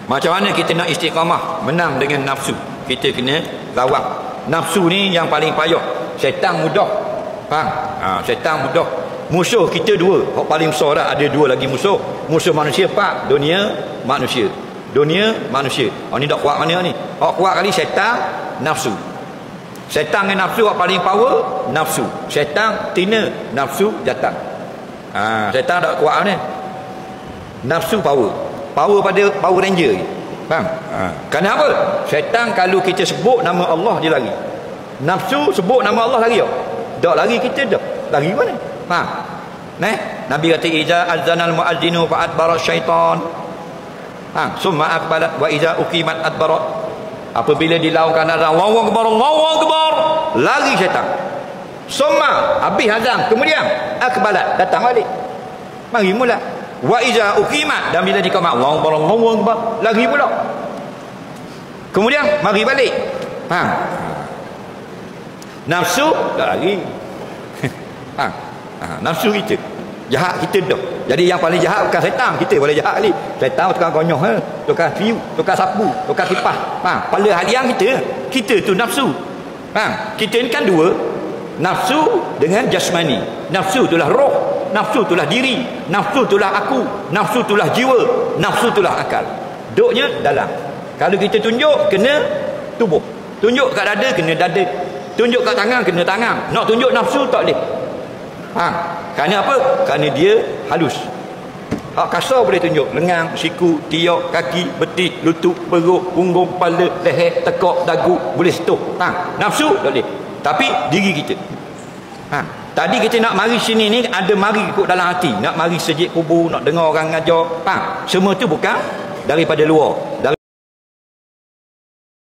Macam mana kita nak istiqamah menang dengan nafsu? Kita kena lawan. Nafsu ni yang paling payah. Syaitan mudah. Faham? Syaitan mudah. Musuh kita dua. Hak paling besar dah, ada dua lagi musuh. Musuh manusia empat. Dunia, manusia. Dunia, manusia. Ni tak kuat mana ni? Hak kuat kali syaitan, nafsu. Syaitan dengan nafsu hak paling power, nafsu. Syaitan tina, nafsu jatah. Syaitan tak kuat ni. Nafsu power. Power pada Power Ranger. Faham? Kenapa? Syaitan kalau kita sebut nama Allah dia lari. Nafsu sebut nama Allah lari tak? Tak lari kita dah. Lari mana? Faham? Nabi kata iza azanal muazzinu fa adbara syaitan. Summa aqbalat wa iza uqimat adbara. Apabila dilaungkan azan Allahu akbar, Allahu akbar, lari syaitan. Summa habis azan, kemudian aqbalat, datang balik. Mari mula. Wa iza uqimat, dan bila diqamat Allahu akbar, Allahu akbar, lari pula. Kemudian mari balik. Faham? Nafsu tak lari. Nafsu kita jahat, kita dah. Jadi yang paling jahat bukan syaitan, kita boleh jahat kali. Syaitan tukang konyoh, tukang fiu, tukang sapu, tukang kipas. Kepala haliang kita tu nafsu. Kita ni kan dua, nafsu dengan jasmani. Nafsu itulah roh, nafsu itulah diri, nafsu itulah aku, nafsu itulah jiwa, nafsu itulah akal. Duknya dalam. Kalau kita tunjuk, kena tubuh. Tunjuk kat dada, kena dada. Tunjuk kat tangan, kena tangan. Nak tunjuk nafsu tak boleh. Kerana apa? Kerana dia halus. Hak kasar boleh tunjuk. Lengan, siku, tiak, kaki, betis, lutut, perut, punggung, kepala, leher, tekak, dagu, boleh sentuh. Nafsu tak boleh. Tapi diri kita. Tadi kita nak mari sini ni, ada mari ikut dalam hati. Nak mari sejid kubur, nak dengar orang ngajar. Semua tu bukan daripada luar.